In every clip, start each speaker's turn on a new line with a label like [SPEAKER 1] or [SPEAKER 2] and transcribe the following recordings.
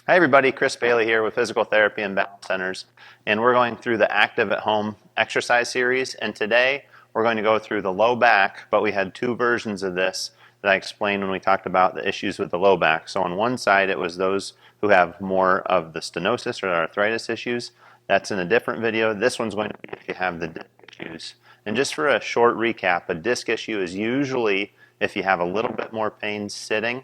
[SPEAKER 1] Hi everybody, Chris Bailey here with Physical Therapy and Balance Centers, and we're going through the Active at Home exercise series, and today we're going to go through the low back, but we had two versions of this that I explained when we talked about the issues with the low back. So on one side it was those who have more of the stenosis or arthritis issues. That's in a different video. This one's going to be if you have the disc issues. And just for a short recap, a disc issue is usually if you have a little bit more pain sitting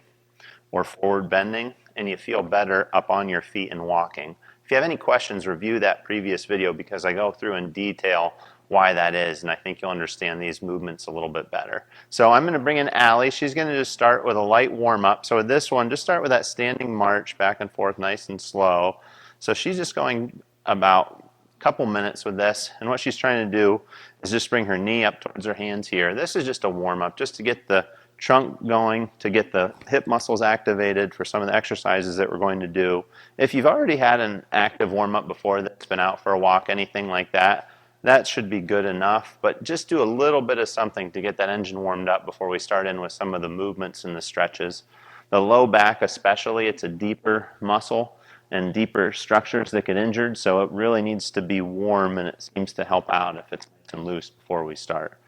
[SPEAKER 1] or forward bending, and you feel better up on your feet and walking. If you have any questions, review that previous video because I go through in detail why that is, and I think you'll understand these movements a little bit better. So I'm going to bring in Allie. She's going to just start with a light warm-up. So with this one, just start with that standing march back and forth nice and slow. So she's just going about a couple minutes with this, and what she's trying to do is just bring her knee up towards her hands here. This is just a warm-up, just to get the trunk going, to get the hip muscles activated for some of the exercises that we're going to do. If you've already had an active warm-up before that's been out for a walk, anything like that, that should be good enough, but just do a little bit of something to get that engine warmed up before we start in with some of the movements and the stretches. The low back especially, it's a deeper muscle and deeper structures that get injured, so it really needs to be warm, and it seems to help out if it's nice and loose before we start.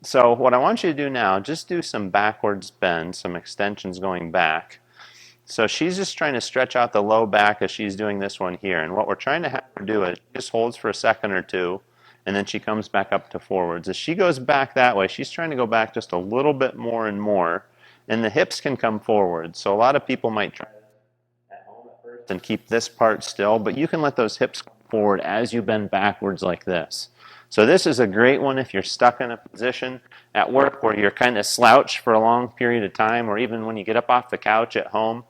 [SPEAKER 1] So what I want you to do now, just do some backwards bends, some extensions going back. So she's just trying to stretch out the low back as she's doing this one here. And what we're trying to have her do is she just holds for a second or two, and then she comes back up to forwards. As she goes back that way, she's trying to go back just a little bit more and more, and the hips can come forward. So a lot of people might try at home at first and keep this part still, but you can let those hips come forward as you bend backwards like this. So this is a great one if you're stuck in a position at work where you're kind of slouched for a long period of time, or even when you get up off the couch at home.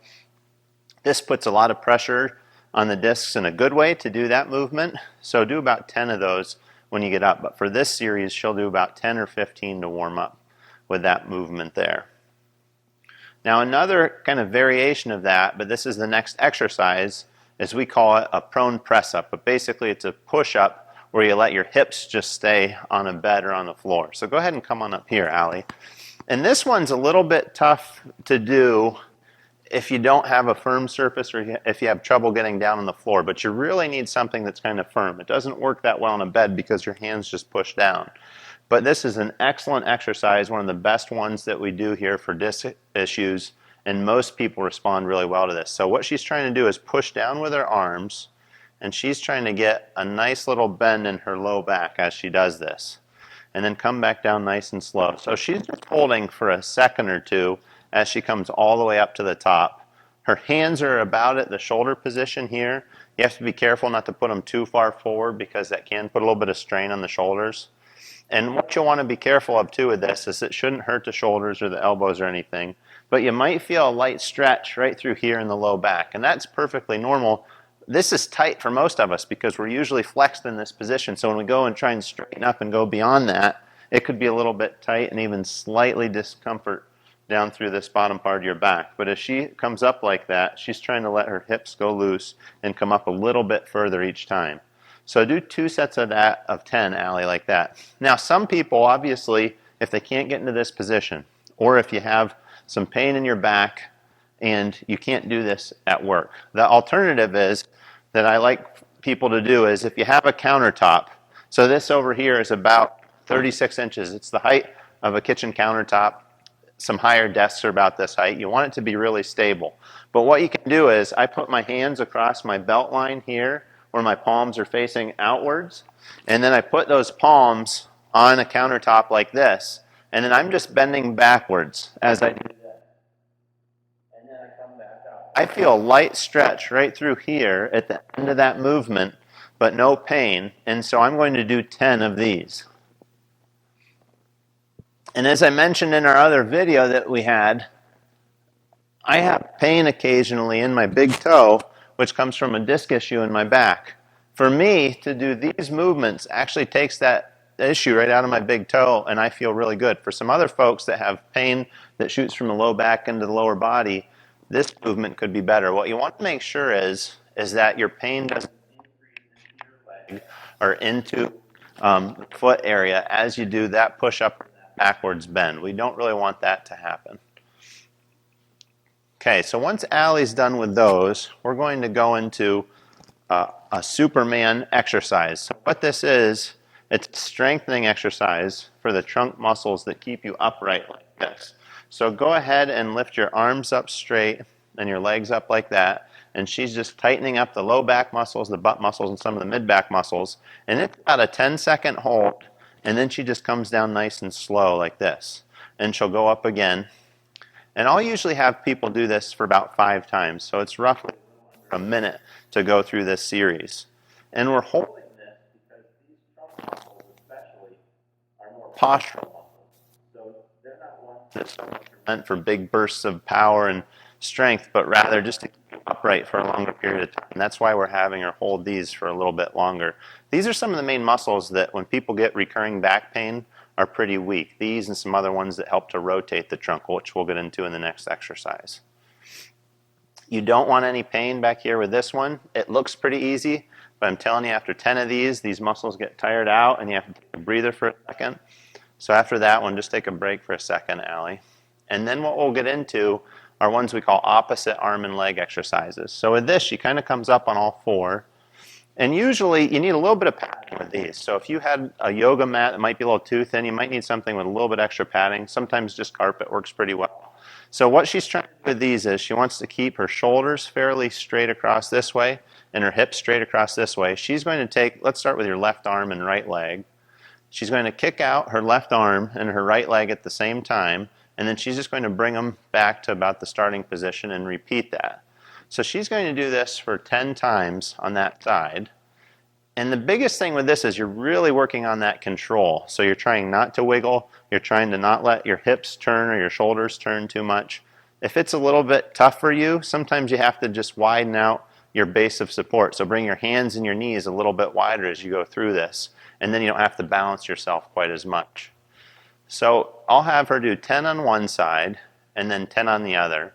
[SPEAKER 1] This puts a lot of pressure on the discs in a good way to do that movement. So do about 10 of those when you get up. But for this series, she'll do about 10 or 15 to warm up with that movement there. Now another kind of variation of that, but this is the next exercise, is we call it a prone press up. But basically it's a push up where you let your hips just stay on a bed or on the floor. So go ahead and come on up here, Allie. And this one's a little bit tough to do if you don't have a firm surface or if you have trouble getting down on the floor, but you really need something that's kind of firm. It doesn't work that well on a bed because your hands just push down. But this is an excellent exercise, one of the best ones that we do here for disc issues, and most people respond really well to this. So what she's trying to do is push down with her arms, and she's trying to get a nice little bend in her low back as she does this. And then come back down nice and slow. So she's just holding for a second or two as she comes all the way up to the top. Her hands are about at the shoulder position here. You have to be careful not to put them too far forward because that can put a little bit of strain on the shoulders. And what you'll want to be careful of too with this is it shouldn't hurt the shoulders or the elbows or anything, but you might feel a light stretch right through here in the low back, and that's perfectly normal. This is tight for most of us because we're usually flexed in this position. So when we go and try and straighten up and go beyond that, it could be a little bit tight and even slightly discomfort down through this bottom part of your back. But as she comes up like that, she's trying to let her hips go loose and come up a little bit further each time. So do 2 sets of that of 10, Allie, like that. Now some people, obviously, if they can't get into this position, or if you have some pain in your back and you can't do this at work, the alternative is that I like people to do is if you have a countertop, so this over here is about 36 inches. It's the height of a kitchen countertop. Some higher desks are about this height. You want it to be really stable. But what you can do is I put my hands across my belt line here where my palms are facing outwards, and then I put those palms on a countertop like this, and then I'm just bending backwards as I do. I feel a light stretch right through here at the end of that movement, but no pain, and so I'm going to do 10 of these. And as I mentioned in our other video that we had, I have pain occasionally in my big toe, which comes from a disc issue in my back. For me, to do these movements actually takes that issue right out of my big toe, and I feel really good. For some other folks that have pain that shoots from the low back into the lower body, this movement could be better. What you want to make sure is that your pain doesn't increase into your leg or into the foot area as you do that push-up or that backwards bend. We don't really want that to happen. Okay, so once Allie's done with those, we're going to go into a Superman exercise. So what this is, it's a strengthening exercise for the trunk muscles that keep you upright like this. So go ahead and lift your arms up straight and your legs up like that. And she's just tightening up the low back muscles, the butt muscles, and some of the mid back muscles. And it's about a 10-second hold. And then she just comes down nice and slow like this. And she'll go up again. And I'll usually have people do this for about 5 times. So it's roughly a minute to go through this series. And we're holding this because these trunk muscles especially are more postural muscles. So they're not ones that so much are meant for big bursts of power and strength, but rather just to keep you upright for a longer period of time. And that's why we're having her hold these for a little bit longer. These are some of the main muscles that when people get recurring back pain are pretty weak. These and some other ones that help to rotate the trunk, which we'll get into in the next exercise. You don't want any pain back here with this one. It looks pretty easy, but I'm telling you, after 10 of these muscles get tired out and you have to take a breather for a second. So after that one, just take a break for a second, Allie. And then what we'll get into are ones we call opposite arm and leg exercises. So with this, she kind of comes up on all 4. And usually you need a little bit of padding with these. So if you had a yoga mat that might be a little too thin, you might need something with a little bit extra padding. Sometimes just carpet works pretty well. So what she's trying to do with these is she wants to keep her shoulders fairly straight across this way and her hips straight across this way. She's going to take, let's start with your left arm and right leg. She's going to kick out her left arm and her right leg at the same time, and then she's just going to bring them back to about the starting position and repeat that. So she's going to do this for 10 times on that side. And the biggest thing with this is you're really working on that control. So you're trying not to wiggle. You're trying to not let your hips turn or your shoulders turn too much. If it's a little bit tough for you, sometimes you have to just widen out your base of support. So bring your hands and your knees a little bit wider as you go through this. And then you don't have to balance yourself quite as much. So I'll have her do 10 on one side and then 10 on the other.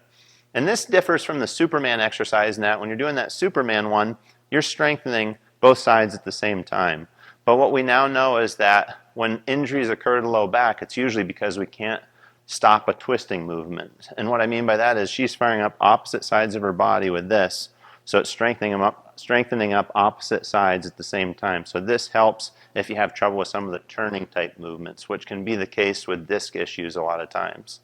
[SPEAKER 1] And this differs from the Superman exercise in that when you're doing that Superman one, you're strengthening both sides at the same time. But what we now know is that when injuries occur to the low back, it's usually because we can't stop a twisting movement. And what I mean by that is she's firing up opposite sides of her body with this, so it's strengthening up opposite sides at the same time. So this helps if you have trouble with some of the turning type movements, which can be the case with disc issues a lot of times.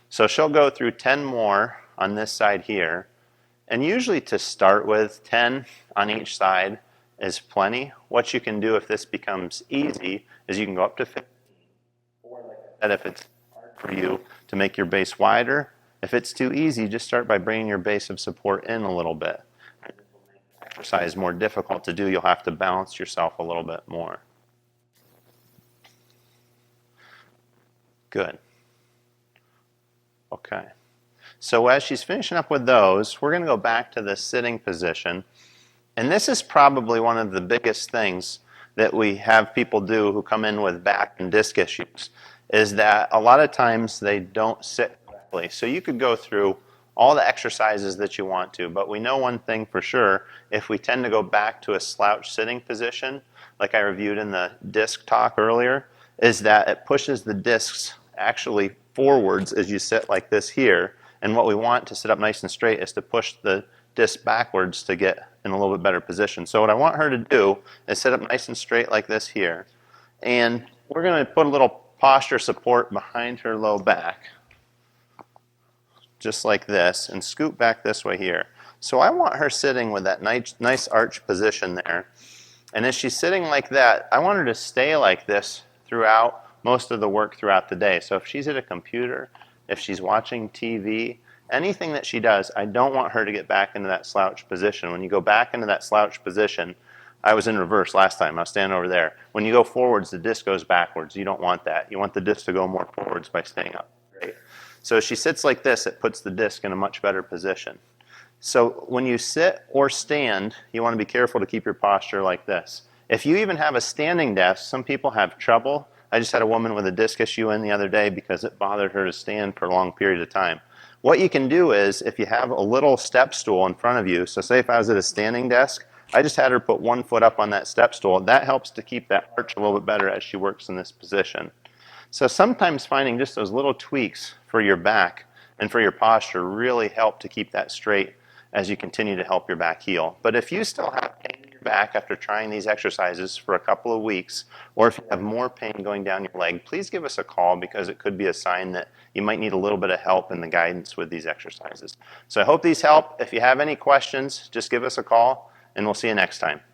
[SPEAKER 1] So she'll go through 10 more on this side here. And usually to start with, 10 on each side is plenty. What you can do if this becomes easy is you can go up to 15. Or like I said, if it's hard for you to make your base wider, if it's too easy, just start by bringing your base of support in a little bit. And this will make the exercise more difficult to do. You'll have to balance yourself a little bit more. Good. Okay. So as she's finishing up with those, we're going to go back to the sitting position. And this is probably one of the biggest things that we have people do who come in with back and disc issues, is that a lot of times they don't sit correctly. So you could go through all the exercises that you want to, but we know one thing for sure: if we tend to go back to a slouch sitting position, like I reviewed in the disc talk earlier, is that it pushes the discs actually forwards as you sit like this here. And what we want to sit up nice and straight is to push the disc backwards to get in a little bit better position. So what I want her to do is sit up nice and straight like this here. And we're going to put a little posture support behind her low back, just like this, and scoot back this way here. So I want her sitting with that nice arch position there. And as she's sitting like that, I want her to stay like this throughout most of the work throughout the day. So if she's at a computer, if she's watching TV, anything that she does, I don't want her to get back into that slouch position. When you go back into that slouch position, I was in reverse last time. I was standing over there. When you go forwards, the disc goes backwards. You don't want that. You want the disc to go more forwards by staying up. Right? So as she sits like this, it puts the disc in a much better position. So when you sit or stand, you want to be careful to keep your posture like this. If you even have a standing desk, some people have trouble. I just had a woman with a disc issue in the other day because it bothered her to stand for a long period of time. What you can do is, if you have a little step stool in front of you, so say if I was at a standing desk, I just had her put one foot up on that step stool. That helps to keep that arch a little bit better as she works in this position. So sometimes finding just those little tweaks for your back and for your posture really help to keep that straight as you continue to help your back heal. But if you still have pain in your back after trying these exercises for a couple of weeks, or if you have more pain going down your leg, please give us a call, because it could be a sign that you might need a little bit of help in the guidance with these exercises. So I hope these help. If you have any questions, just give us a call, and we'll see you next time.